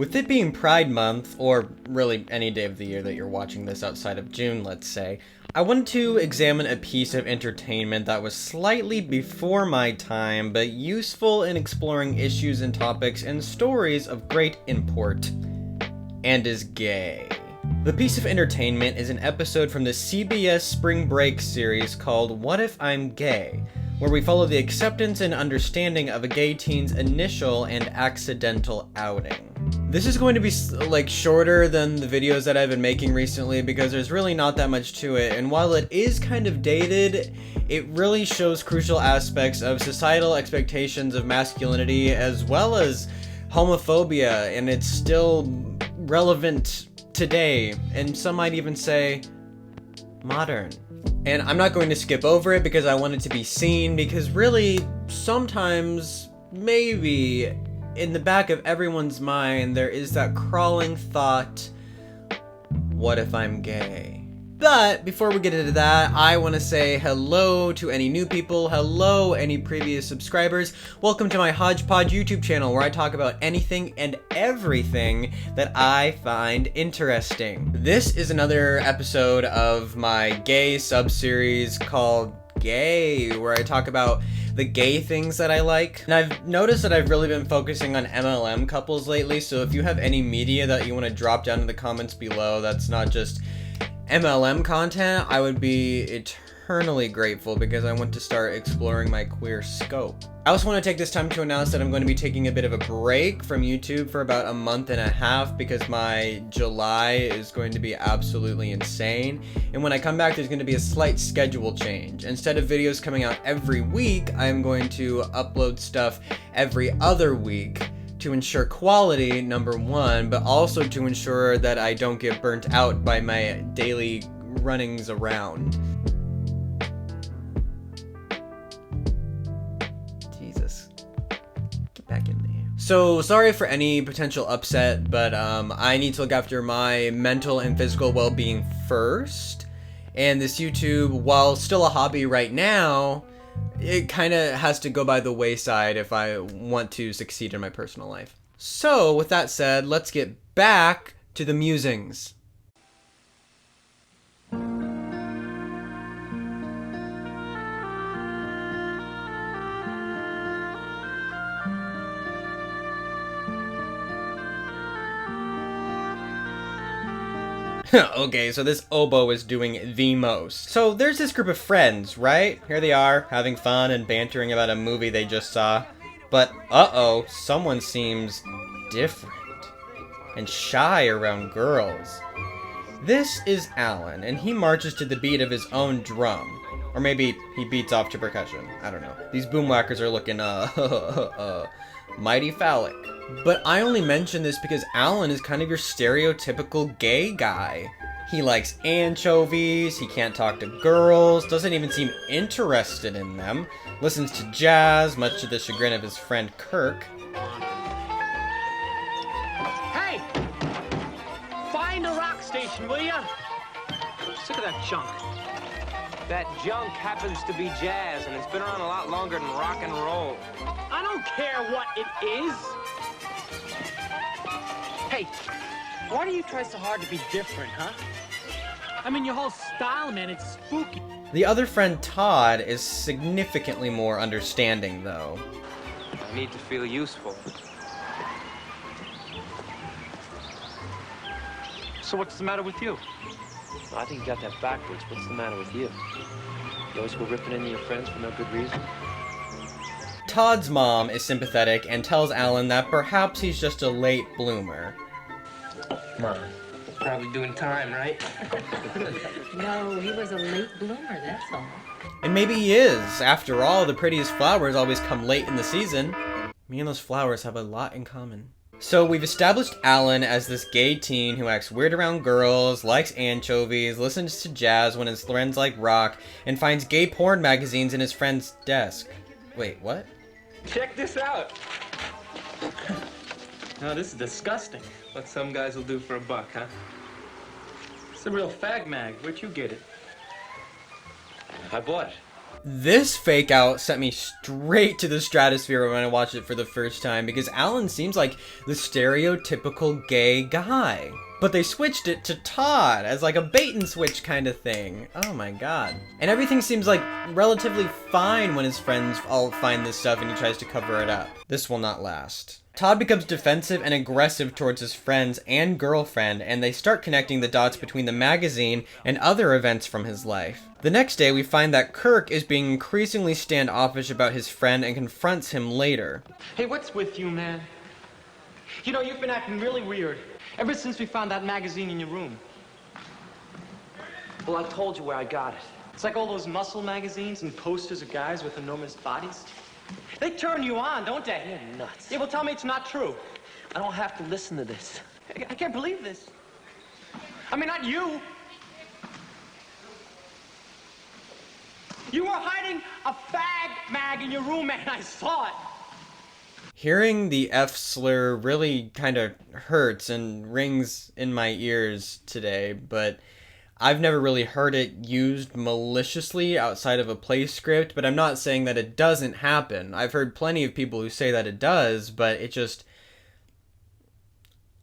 With it being Pride Month, or really any day of the year that you're watching this outside of June, let's say, I wanted to examine a piece of entertainment that was slightly before my time, but useful in exploring issues and topics and stories of great import, and is gay. The piece of entertainment is an episode from the CBS Spring Break series called What If I'm Gay?, where we follow the acceptance and understanding of a gay teen's initial and accidental outing. This is going to be shorter than the videos that I've been making recently because there's really not that much to it, and while it is kind of dated, it really shows crucial aspects of societal expectations of masculinity as well as homophobia, and it's still relevant today, and some might even say modern. And I'm not going to skip over it because I want it to be seen, because really, sometimes, maybe, in the back of everyone's mind, there is that crawling thought, what if I'm gay? But before we get into that, I want to say hello to any new people, hello any previous subscribers. Welcome to my Hodgepodge YouTube channel where I talk about anything and everything that I find interesting. This is another episode of my gay sub-series called Gay, where I talk about the gay things that I like. And I've noticed that I've really been focusing on MLM couples lately, so if you have any media that you want to drop down in the comments below that's not just MLM content, I would be eternally grateful because I want to start exploring my queer scope. I also want to take this time to announce that I'm going to be taking a bit of a break from YouTube for about a month and a half because my July is going to be absolutely insane. And when I come back, there's going to be a slight schedule change. Instead of videos coming out every week, I'm going to upload stuff every other week to ensure quality, number one, but also to ensure that I don't get burnt out by my daily runnings around. Jesus. Get back in there. So, sorry for any potential upset, but I need to look after my mental and physical well-being first. And this YouTube, while still a hobby right now, it kind of has to go by the wayside if I want to succeed in my personal life. So, with that said, let's get back to the musings. Okay, so this oboe is doing the most. So there's this group of friends, right? Here they are, having fun and bantering about a movie they just saw. But, uh-oh, someone seems different and shy around girls. This is Alan, and he marches to the beat of his own drum. Or maybe he beats off to percussion. I don't know. These boomwhackers are looking, mighty phallic. But I only mention this because Alan is kind of your stereotypical gay guy. He likes anchovies, he can't talk to girls, doesn't even seem interested in them, listens to jazz, much to the chagrin of his friend Kirk. Hey! Find a rock station, will ya? Sick of that junk. That junk happens to be jazz, and it's been around a lot longer than rock and roll. I don't care what it is. Hey, why do you try so hard to be different, huh? I mean, your whole style, man, it's spooky. The other friend, Todd, is significantly more understanding, though. I need to feel useful. So what's the matter with you? I think you got that backwards. What's the matter with you? You always go ripping into your friends for no good reason? Todd's mom is sympathetic and tells Alan that perhaps he's just a late bloomer. Come on. Probably doing time, right? No, he was a late bloomer, that's all. And maybe he is. After all, the prettiest flowers always come late in the season. Me and those flowers have a lot in common. So we've established Alan as this gay teen who acts weird around girls, likes anchovies, listens to jazz when his friends like rock, and finds gay porn magazines in his friend's desk. Wait, what? Check this out. No, this is disgusting. What some guys will do for $1, huh? It's a real fag mag. Where'd you get it? I bought it. This fake out sent me straight to the stratosphere when I watched it for the first time, because Alan seems like the stereotypical gay guy. But they switched it to Todd as like a bait and switch kind of thing. Oh my god. And everything seems like relatively fine when his friends all find this stuff and he tries to cover it up. This will not last. Todd becomes defensive and aggressive towards his friends and girlfriend, and they start connecting the dots between the magazine and other events from his life. The next day, we find that Kirk is being increasingly standoffish about his friend and confronts him later. Hey, what's with you, man? You know, you've been acting really weird ever since we found that magazine in your room. Well, I told you where I got it. It's like all those muscle magazines and posters of guys with enormous bodies. They turn you on, don't they? You're nuts. Yeah, well, tell me it's not true. I don't have to listen to this. I can't believe this. I mean, not you. You were hiding a fag mag in your room, man. I saw it. Hearing the F slur really kind of hurts and rings in my ears today, but I've never really heard it used maliciously outside of a play script, but I'm not saying that it doesn't happen. I've heard plenty of people who say that it does, but it just,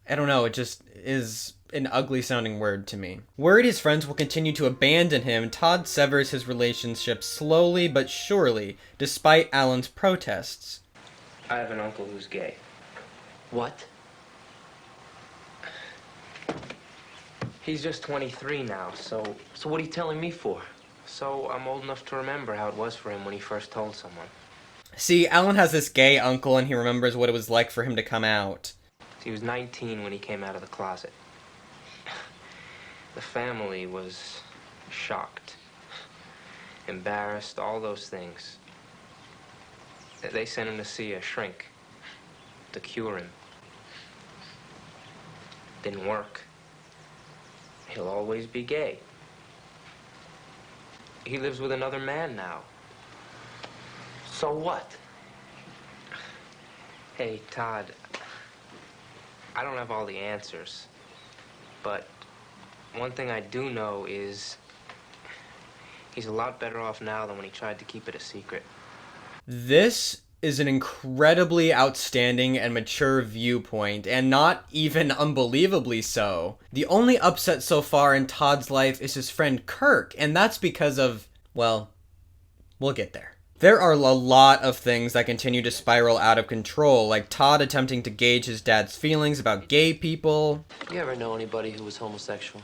I don't know, it just is an ugly sounding word to me. Worried his friends will continue to abandon him, Todd severs his relationship slowly but surely, despite Alan's protests. I have an uncle who's gay. What? He's just 23 now, so So what are you telling me for? I'm old enough to remember how it was for him when he first told someone. See, Alan has this gay uncle and he remembers what it was like for him to come out. He was 19 when he came out of the closet. The family was shocked, embarrassed, all those things. They sent him to see a shrink to cure him. Didn't work. He'll always be gay. He lives with another man now. So what? Hey, Todd, I don't have all the answers, but one thing I do know is he's a lot better off now than when he tried to keep it a secret. This is an incredibly outstanding and mature viewpoint, and not even unbelievably so. The only upset so far in Todd's life is his friend Kirk, and that's because of, well, we'll get there. There are a lot of things that continue to spiral out of control, like Todd attempting to gauge his dad's feelings about gay people. You ever know anybody who was homosexual?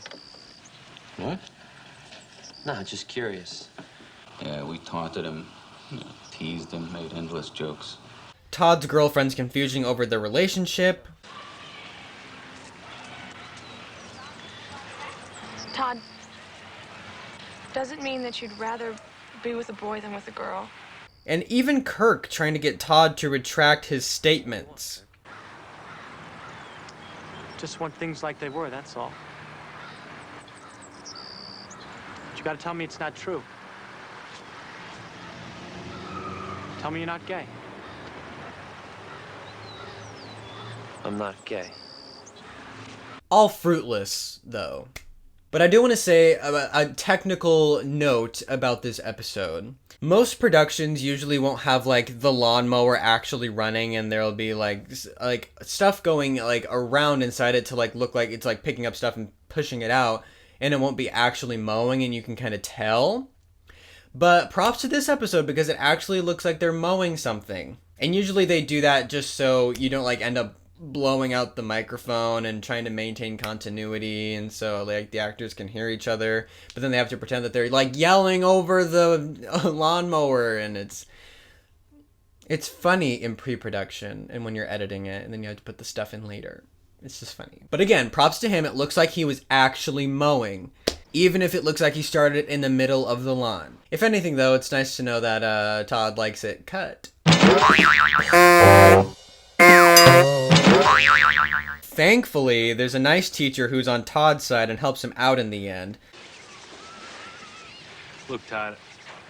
What? Nah, just curious. Yeah, we taunted him, teased him, made endless jokes. Todd's girlfriend's confusion over their relationship. Todd, does it mean that you'd rather be with a boy than with a girl? And even Kirk trying to get Todd to retract his statements. Just want things like they were, that's all. But you gotta tell me it's not true. Tell me you're not gay. I'm not gay. All fruitless, though. But I do want to say a technical note about this episode. Most productions usually won't have like the lawnmower actually running, and there'll be like stuff going like around inside it to like look like it's like picking up stuff and pushing it out, and it won't be actually mowing, and you can kind of tell. But props to this episode because it actually looks like they're mowing something. And usually they do that just so you don't like end up blowing out the microphone and trying to maintain continuity, and so like the actors can hear each other, but then they have to pretend that they're like yelling over the lawnmower, and it's funny in pre-production and when you're editing it, and then you have to put the stuff in later. It's just funny. But again, props to him. It looks like he was actually mowing, even if it looks like he started in the middle of the lawn. If anything, though, it's nice to know that Todd likes it cut. Thankfully, there's a nice teacher who's on Todd's side and helps him out in the end. Look, Todd,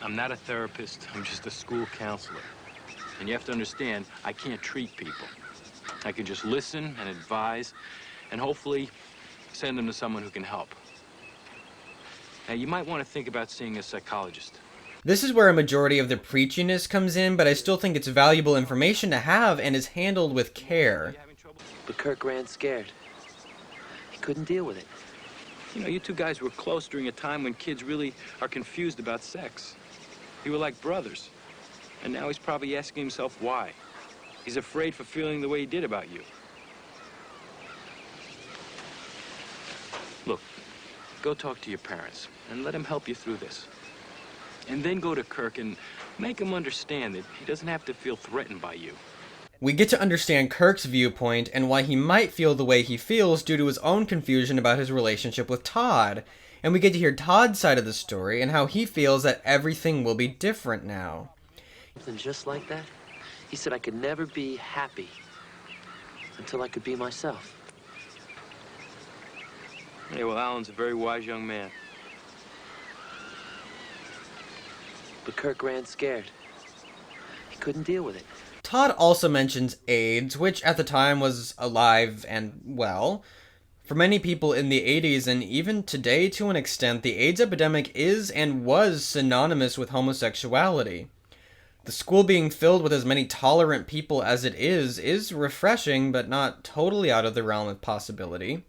I'm not a therapist. I'm just a school counselor. And you have to understand, I can't treat people. I can just listen and advise and hopefully send them to someone who can help. Now, you might want to think about seeing a psychologist. This is where a majority of the preachiness comes in, but I still think it's valuable information to have and is handled with care. But Kirk ran scared. He couldn't deal with it. You know, you two guys were close during a time when kids really are confused about sex. You were like brothers. And now he's probably asking himself why. He's afraid for feeling the way he did about you. Look, go talk to your parents and let them help you through this. And then go to Kirk and make him understand that he doesn't have to feel threatened by you. We get to understand Kirk's viewpoint and why he might feel the way he feels due to his own confusion about his relationship with Todd. And we get to hear Todd's side of the story and how he feels that everything will be different now. Something just like that? He said I could never be happy until I could be myself. Yeah, well, Alan's a very wise young man. But Kirk ran scared. He couldn't deal with it. Todd also mentions AIDS, which at the time was alive and well. For many people in the 80s and even today to an extent, the AIDS epidemic is and was synonymous with homosexuality. The school being filled with as many tolerant people as it is refreshing, but not totally out of the realm of possibility.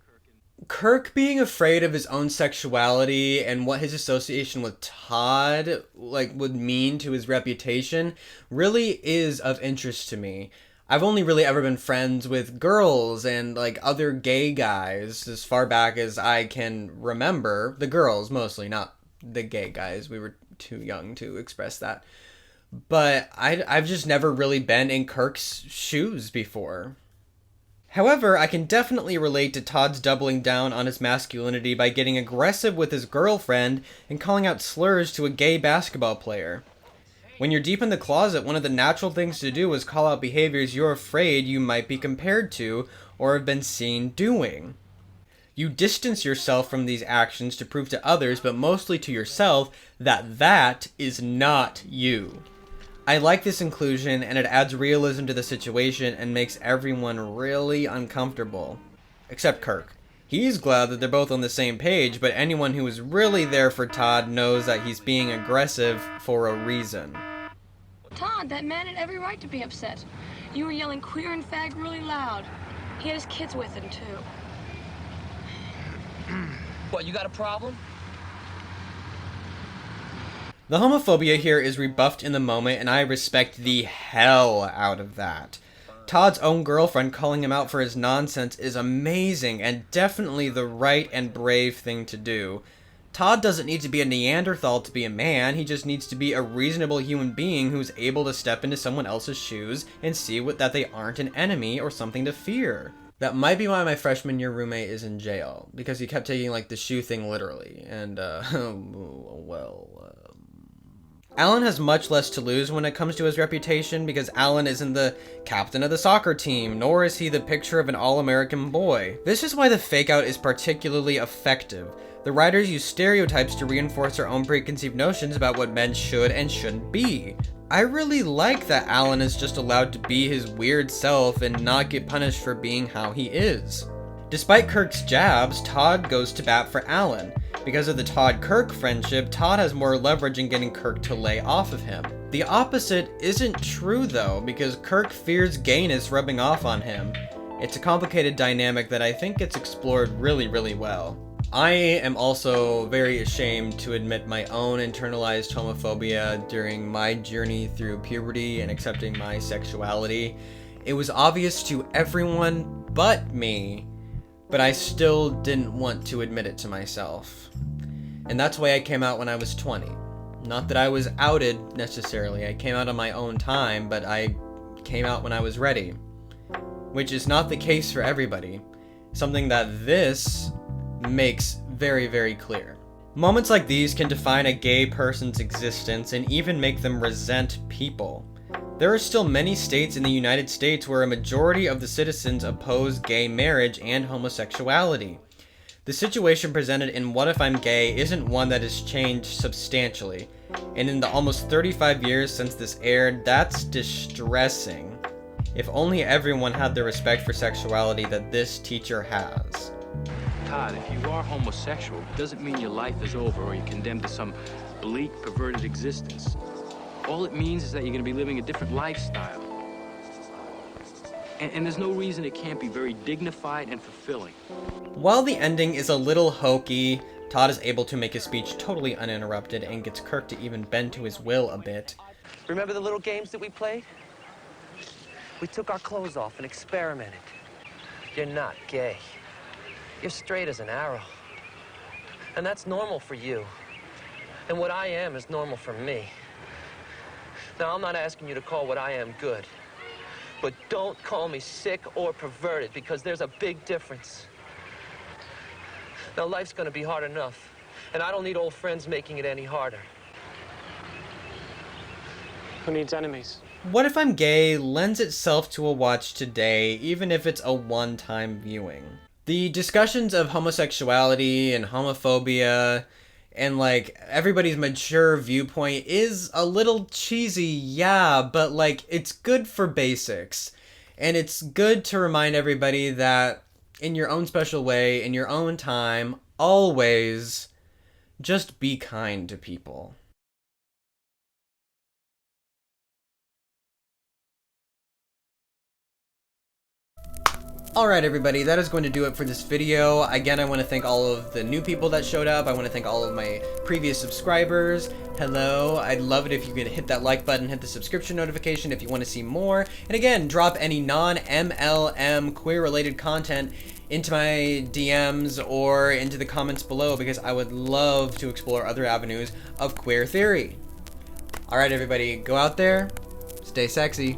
Kirk being afraid of his own sexuality and what his association with Todd would mean to his reputation really is of interest to me. I've only really ever been friends with girls and other gay guys as far back as I can remember. The girls mostly, not the gay guys. We were too young to express that. But I've just never really been in Kirk's shoes before. However, I can definitely relate to Todd's doubling down on his masculinity by getting aggressive with his girlfriend and calling out slurs to a gay basketball player. When you're deep in the closet, one of the natural things to do is call out behaviors you're afraid you might be compared to or have been seen doing. You distance yourself from these actions to prove to others, but mostly to yourself, that that is not you. I like this inclusion, and it adds realism to the situation and makes everyone really uncomfortable. Except Kirk. He's glad that they're both on the same page, but anyone who is really there for Todd knows that he's being aggressive for a reason. Todd, that man had every right to be upset. You were yelling queer and fag really loud. He had his kids with him, too. What, you got a problem? The homophobia here is rebuffed in the moment, and I respect the hell out of that. Todd's own girlfriend calling him out for his nonsense is amazing and definitely the right and brave thing to do. Todd doesn't need to be a Neanderthal to be a man, he just needs to be a reasonable human being who's able to step into someone else's shoes and see that they aren't an enemy or something to fear. That might be why my freshman year roommate is in jail, because he kept taking the shoe thing literally, and Alan has much less to lose when it comes to his reputation because Alan isn't the captain of the soccer team, nor is he the picture of an all-American boy. This is why the fake-out is particularly effective. The writers use stereotypes to reinforce their own preconceived notions about what men should and shouldn't be. I really like that Alan is just allowed to be his weird self and not get punished for being how he is. Despite Kirk's jabs, Todd goes to bat for Alan. Because of the Todd-Kirk friendship, Todd has more leverage in getting Kirk to lay off of him. The opposite isn't true though, because Kirk fears gayness rubbing off on him. It's a complicated dynamic that I think gets explored really, really well. I am also very ashamed to admit my own internalized homophobia during my journey through puberty and accepting my sexuality. It was obvious to everyone but me, but I still didn't want to admit it to myself. And that's why I came out when I was 20. Not that I was outed necessarily, I came out on my own time, but I came out when I was ready. Which is not the case for everybody. Something that this makes very, very clear. Moments like these can define a gay person's existence and even make them resent people. There are still many states in the United States where a majority of the citizens oppose gay marriage and homosexuality. The situation presented in What If I'm Gay isn't one that has changed substantially, and in the almost 35 years since this aired, that's distressing. If only everyone had the respect for sexuality that this teacher has. Todd, if you are homosexual, it doesn't mean your life is over or you're condemned to some bleak, perverted existence. All it means is that you're going to be living a different lifestyle. And there's no reason it can't be very dignified and fulfilling. While the ending is a little hokey, Todd is able to make his speech totally uninterrupted and gets Kirk to even bend to his will a bit. Remember the little games that we played? We took our clothes off and experimented. You're not gay. You're straight as an arrow. And that's normal for you. And what I am is normal for me. Now, I'm not asking you to call what I am good. But don't call me sick or perverted, because there's a big difference. Now, life's gonna be hard enough, and I don't need old friends making it any harder. Who needs enemies? What If I'm Gay lends itself to a watch today, even if it's a one-time viewing. The discussions of homosexuality and homophobia and like everybody's mature viewpoint is a little cheesy, yeah, but like it's good for basics. And it's good to remind everybody that in your own special way, in your own time, always just be kind to people. Alright everybody, that is going to do it for this video. Again, I want to thank all of the new people that showed up. I want to thank all of my previous subscribers. Hello, I'd love it if you could hit that like button, hit the subscription notification if you want to see more. And again, drop any non-MLM queer-related content into my DMs or into the comments below, because I would love to explore other avenues of queer theory. Alright everybody, go out there, stay sexy.